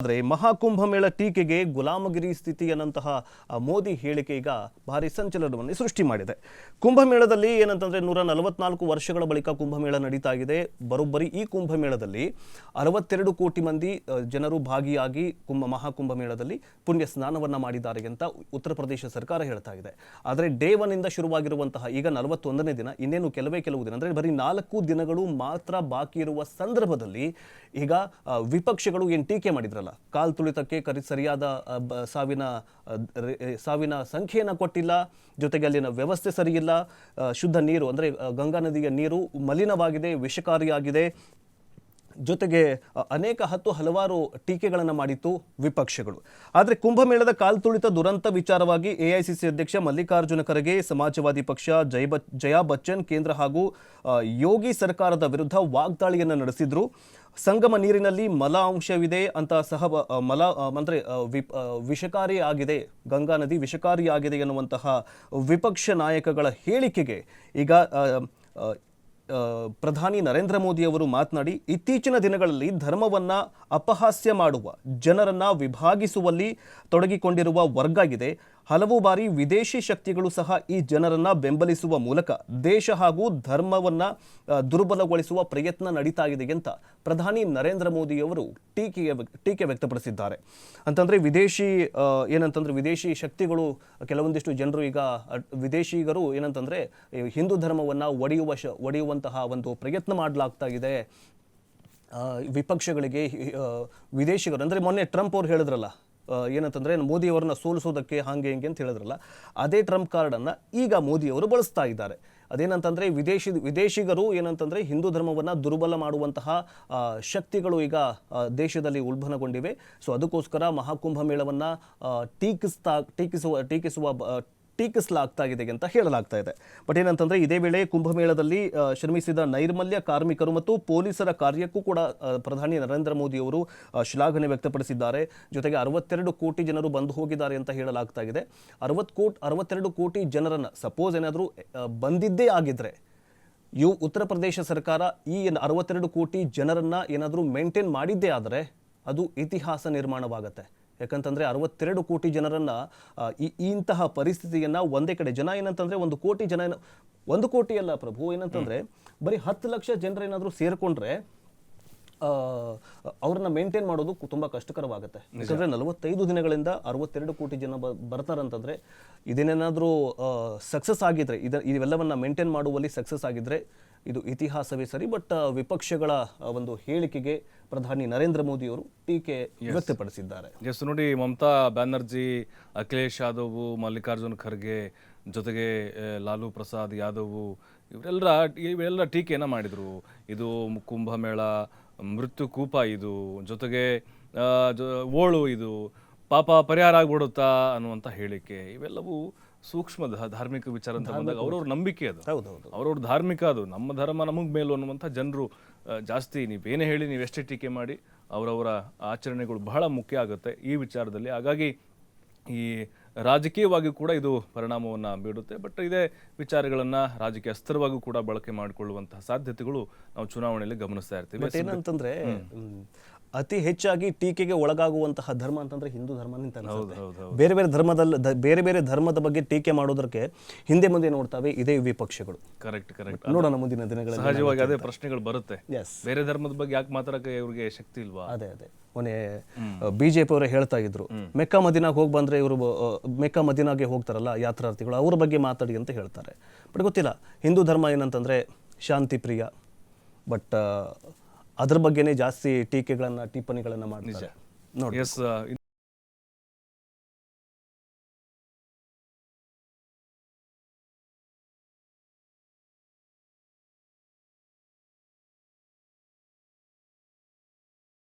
ಆದರೆ ಮಹಾಕುಂಭಮೇಳ ಟೀಕೆಗೆ ಗುಲಾಮಗಿರಿ ಸ್ಥಿತಿ ಅನ್ನಂತಹ ಮೋದಿ ಹೇಳಿಕೆ ಈಗ ಭಾರಿ ಸಂಚಲನವನ್ನು ಸೃಷ್ಟಿ ಮಾಡಿದೆ. ಕುಂಭಮೇಳದಲ್ಲಿ ಏನಂತಂದ್ರೆ 144 ವರ್ಷಗಳ ಬಳಿಕ ಕುಂಭಮೇಳ ನಡೀತಾ ಇದೆ. ಬರೋಬ್ಬರಿ ಈ ಕುಂಭಮೇಳದಲ್ಲಿ 62 ಕೋಟಿ ಮಂದಿ ಜನರು ಭಾಗಿಯಾಗಿ ಮಹಾಕುಂಭಮೇಳದಲ್ಲಿ ಪುಣ್ಯ ಸ್ನಾನವನ್ನ ಮಾಡಿದ್ದಾರೆ ಅಂತ ಉತ್ತರ ಪ್ರದೇಶ ಸರ್ಕಾರ ಹೇಳ್ತಾ ಇದೆ. ಆದರೆ ಡೇ 1 ಇಂದ ಶುರುವಾಗಿರುವಂತಹ ಈಗ 41ನೇ ದಿನ, ಇನ್ನೇನು ಕೆಲವು ದಿನ ಅಂದ್ರೆ ಬರೀ 4 ದಿನಗಳು ಮಾತ್ರ ಬಾಕಿ ಇರುವ ಸಂದರ್ಭದಲ್ಲಿ ಈಗ ವಿಪಕ್ಷಗಳು ಏನು ಟೀಕೆ ಮಾಡಿದ್ರಲ್ಲ, ಕಾಲ್ ತುಳಿತಕ್ಕೆ ಸರಿಯಾದ ಸಾವಿನ ಸಂಖ್ಯೆಯನ್ನು ಕೊಟ್ಟಿಲ್ಲ, ಜೊತೆಗೆ ಅಲ್ಲಿನ ವ್ಯವಸ್ಥೆ ಸರಿಯಿಲ್ಲ, ಶುದ್ಧ ನೀರು ಅಂದರೆ ಗಂಗಾ ನದಿಯ ನೀರು ಮಲಿನವಾಗಿದೆ, ವಿಷಕಾರಿಯಾಗಿದೆ, ಜೊತೆಗೆ ಹಲವಾರು ಟೀಕೆಗಳನ್ನು ಮಾಡಿತ್ತು ವಿಪಕ್ಷಗಳು. ಆದರೆ ಕುಂಭಮೇಳದ ಕಾಲ್ತುಳಿತ ದುರಂತ ವಿಚಾರವಾಗಿ ಎಐಸಿಸಿ ಅಧ್ಯಕ್ಷ ಮಲ್ಲಿಕಾರ್ಜುನ ಖರ್ಗೆ, ಸಮಾಜವಾದಿ ಪಕ್ಷ, ಜಯಾ ಬಚ್ಚನ್ ಕೇಂದ್ರ ಹಾಗೂ ಯೋಗಿ ಸರ್ಕಾರದ ವಿರುದ್ಧ ವಾಗ್ದಾಳಿಯನ್ನು ನಡೆಸಿದ್ರು. ಸಂಗಮ ನೀರಿನಲ್ಲಿ ಮಲ ಅಂಶವಿದೆ ಅಂತ ವಿಷಕಾರಿ ಆಗಿದೆ, ಗಂಗಾ ನದಿ ವಿಷಕಾರಿಯಾಗಿದೆ ಎನ್ನುವಂತಹ ವಿಪಕ್ಷ ನಾಯಕಗಳ ಹೇಳಿಕೆಗೆ ಈಗ ಪ್ರಧಾನಿ ನರೇಂದ್ರ ಮೋದಿ ಅವರು ಮಾತನಾಡಿ, ಇತ್ತೀಚಿನ ದಿನಗಳಲ್ಲಿ ಧರ್ಮವನ್ನ ಅಪಹಾಸ್ಯ ಮಾಡುವ, ಜನರನ್ನ ವಿಭಾಗಿಸುವಲ್ಲಿ ತೊಡಗಿಕೊಂಡಿರುವ ವರ್ಗ ಇದೆ. ಹಲವು ಬಾರಿ ವಿದೇಶಿ ಶಕ್ತಿಗಳು ಸಹ ಈ ಜನರನ್ನ ಬೆಂಬಲಿಸುವ ಮೂಲಕ ದೇಶ ಹಾಗೂ ಧರ್ಮವನ್ನ ದುರ್ಬಲಗೊಳಿಸುವ ಪ್ರಯತ್ನ ನಡೀತಾ ಇದೆ ಅಂತ ಪ್ರಧಾನಿ ನರೇಂದ್ರ ಮೋದಿ ಅವರು ಟೀಕೆ ವ್ಯಕ್ತಪಡಿಸಿದ್ದಾರೆ. ಅಂತಂದ್ರೆ ವಿದೇಶಿ ಶಕ್ತಿಗಳು, ಕೆಲವೊಂದಿಷ್ಟು ಜನರು ಈಗ ವಿದೇಶಿಗರು ಏನಂತಂದ್ರೆ ಹಿಂದೂ ಧರ್ಮವನ್ನ ಒಡೆಯುವಂತಹ ಒಂದು ಪ್ರಯತ್ನ ಮಾಡಲಾಗ್ತಾ ಇದೆ ವಿಪಕ್ಷಗಳಿಗೆ. ವಿದೇಶಿಗರು ಅಂದ್ರೆ ಮೊನ್ನೆ ಟ್ರಂಪ್ ಅವ್ರು ಹೇಳಿದ್ರಲ್ಲ, ಏನಂತಂದ್ರೆ ಮೋದಿಯವರನ್ನ ಸೋಲಿಸೋದಕ್ಕೆ ಹಾಗೆ ಹಿಂಗೆ ಅಂತ ಹೇಳಿದ್ರಲ್ಲ, ಅದೇ ಟ್ರಂಪ್ ಕಾರ್ಡನ್ನು ಈಗ ಮೋದಿಯವರು ಬಳಸ್ತಾ ಇದ್ದಾರೆ. ಅದೇನಂತಂದ್ರೆ ವಿದೇಶಿಗರು ಏನಂತಂದ್ರೆ ಹಿಂದೂ ಧರ್ಮವನ್ನು ದುರ್ಬಲ ಮಾಡುವಂತಹ ಶಕ್ತಿಗಳು ಈಗ ದೇಶದಲ್ಲಿ ಉಲ್ಬಣಗೊಂಡಿವೆ. ಸೊ ಅದಕ್ಕೋಸ್ಕರ ಮಹಾಕುಂಭಮೇಳವನ್ನು ಟೀಕಿಸಲಾಗ್ತಾ ಇದೆ ಅಂತ ಹೇಳಲಾಗ್ತಾ ಇದೆ. ಬಟ್ ಏನಂತಂದ್ರೆ ಇದೇ ವೇಳೆ ಕುಂಭಮೇಳದಲ್ಲಿ ಶ್ರಮಿಸಿದ ನೈರ್ಮಲ್ಯ ಕಾರ್ಮಿಕರು ಮತ್ತು ಪೊಲೀಸರ ಕಾರ್ಯಕ್ಕೂ ಕೂಡ ಪ್ರಧಾನಿ ನರೇಂದ್ರ ಮೋದಿ ಅವರು ಶ್ಲಾಘನೆ ವ್ಯಕ್ತಪಡಿಸಿದ್ದಾರೆ. ಜೊತೆಗೆ 62 ಕೋಟಿ ಜನರು ಬಂದು ಹೋಗಿದ್ದಾರೆ ಅಂತ ಹೇಳಲಾಗ್ತಾ ಇದೆ. 62 ಕೋಟಿ ಜನರನ್ನ ಸಪೋಸ್ ಏನಾದರೂ ಬಂದಿದ್ದೇ ಆಗಿದ್ರೆ, ಉತ್ತರ ಪ್ರದೇಶ ಸರ್ಕಾರ ಈ 62 ಕೋಟಿ ಜನರನ್ನ ಏನಾದರೂ ಮೇಂಟೈನ್ ಮಾಡಿದ್ದೇ ಆದರೆ ಅದು ಇತಿಹಾಸ ನಿರ್ಮಾಣವಾಗುತ್ತೆ. ಯಾಕಂತಂದ್ರೆ 62 ಕೋಟಿ ಜನರನ್ನ ಇಂತಹ ಪರಿಸ್ಥಿತಿಯನ್ನ ಒಂದೇ ಕಡೆ ಜನ ಏನಂತಂದ್ರೆ 1 ಕೋಟಿ ಜನ, 1 ಕೋಟಿ ಅಲ್ಲ ಪ್ರಭು, ಏನಂತಂದ್ರೆ ಬರೀ 10 ಲಕ್ಷ ಜನರು ಏನಾದರೂ ಸೇರ್ಕೊಂಡ್ರೆ ಅವ್ರನ್ನ ಮೇಂಟೈನ್ ಮಾಡೋದು ತುಂಬಾ ಕಷ್ಟಕರವಾಗುತ್ತೆ. ಯಾಕಂದ್ರೆ 45 ದಿನಗಳಿಂದ 62 ಕೋಟಿ ಜನ ಬರ್ತಾರಂತಂದ್ರೆ ಇದೇನೇನಾದ್ರೂ ಸಕ್ಸಸ್ ಆಗಿದ್ರೆ, ಇವೆಲ್ಲವನ್ನ ಮೇಂಟೈನ್ ಮಾಡುವಲ್ಲಿ ಸಕ್ಸಸ್ ಆಗಿದ್ರೆ ಇದು ಇತಿಹಾಸವೇ ಸರಿ. ಬಟ್ ವಿಪಕ್ಷಗಳ ಒಂದು ಹೇಳಿಕೆಗೆ ಪ್ರಧಾನಿ ನರೇಂದ್ರ ಮೋದಿ ಅವರು ಟೀಕೆ ವ್ಯಕ್ತಪಡಿಸಿದ್ದಾರೆ. ನೋಡಿ, ಮಮತಾ ಬ್ಯಾನರ್ಜಿ, ಅಖಿಲೇಶ್ ಯಾದವ್, ಮಲ್ಲಿಕಾರ್ಜುನ್ ಖರ್ಗೆ, ಜೊತೆಗೆ ಲಾಲು ಪ್ರಸಾದ್ ಯಾದವ್ ಇವರೆಲ್ಲ ಟೀಕೆಯನ್ನ ಮಾಡಿದ್ರು. ಇದು ಕುಂಭಮೇಳ ಮೃತ್ಯು ಕೂಪ, ಇದು ಜೊತೆಗೆ ಓಳು, ಇದು ಪಾಪ ಪರಿಹಾರ ಆಗ್ಬಿಡುತ್ತಾ ಅನ್ನುವಂಥ ಹೇಳಿಕೆ, ಇವೆಲ್ಲವೂ ಸೂಕ್ಷ್ಮ ಧಾರ್ಮಿಕ ವಿಚಾರ ಅಂತ ಬಂದಾಗ ಅವ್ರವ್ರ ನಂಬಿಕೆ ಅದು, ಅವ್ರವ್ರ ಧಾರ್ಮಿಕ ಅದು. ನಮ್ಮ ಧರ್ಮ ನಮಗೆ ಮೇಲು ಅನ್ನುವಂಥ ಜನರು ಜಾಸ್ತಿ, ನೀವೇನೇ ಹೇಳಿ, ನೀವೆಷ್ಟೇ ಟೀಕೆ ಮಾಡಿ, ಅವರವರ ಆಚರಣೆಗಳು ಬಹಳ ಮುಖ್ಯ ಆಗುತ್ತೆ ಈ ವಿಚಾರದಲ್ಲಿ. ಹಾಗಾಗಿ ಈ ರಾಜಕೀಯವಾಗಿ ಕೂಡ ಇದು ಪರಿಣಾಮವನ್ನು ಬೀರುತ್ತೆ. ಬಟ್ ಇದೇ ವಿಚಾರಗಳನ್ನು ರಾಜಕೀಯ ಅಸ್ತ್ರವಾಗಿ ಕೂಡ ಬಳಕೆ ಮಾಡಿಕೊಳ್ಳುವಂತಹ ಸಾಧ್ಯತೆಗಳು ನಾವು ಚುನಾವಣೆಯಲ್ಲಿ ಗಮನಿಸ್ತಾ ಇರ್ತೀವಿ. ಏನಂತಂದ್ರೆ ಅತಿ ಹೆಚ್ಚಾಗಿ ಟೀಕೆಗೆ ಒಳಗಾಗುವಂತಹ ಧರ್ಮ ಅಂತಂದ್ರೆ ಹಿಂದೂ ಧರ್ಮ ಅಂತ. ಬೇರೆ ಬೇರೆ ಧರ್ಮದ ಬಗ್ಗೆ ಟೀಕೆ ಮಾಡೋದಕ್ಕೆ ಹಿಂದೆ ಮುಂದೆ ನೋಡ್ತಾವೆ ಇದೇ ವಿಪಕ್ಷಗಳು. ಕರೆಕ್ಟ್. ನೋಡೋಣ ಮುಂದಿನ ದಿನಗಳಲ್ಲಿ ಸಹಜವಾಗಿ ಅದೇ ಪ್ರಶ್ನೆಗಳು ಬರುತ್ತೆ. ಬೇರೆ ಧರ್ಮದ ಬಗ್ಗೆ ಯಾಕೆ ಮಾತಾಡಕ್ಕೆ ಇವ್ರಿಗೆ ಶಕ್ತಿ ಇಲ್ವಾ? ಅದೇ ಮೊನ್ನೆ ಬಿಜೆಪಿ ಅವರು ಹೇಳ್ತಾ ಇದ್ರು, ಮೆಕ್ಕಾ ಮದಿನಾಗ ಹೋಗಿ ಬಂದ್ರೆ ಇವರು ಮೆಕ್ಕಾ ಮದಿನಾಗೆ ಹೋಗ್ತಾರಲ್ಲ ಯಾತ್ರಾರ್ಥಿಗಳು, ಅವ್ರ ಬಗ್ಗೆ ಮಾತಾಡಿ ಅಂತ ಹೇಳ್ತಾರೆ. ಬಟ್ ಗೊತ್ತಿಲ್ಲ, ಹಿಂದೂ ಧರ್ಮ ಏನಂತಂದ್ರೆ ಶಾಂತಿ ಪ್ರಿಯ, ಬಟ್ ಅದ್ರ ಬಗ್ಗೆನೇ ಜಾಸ್ತಿ ಟಿಪ್ಪಣಿಗಳನ್ನ ಮಾಡ್ತಾರೆ ನೋಡಿ.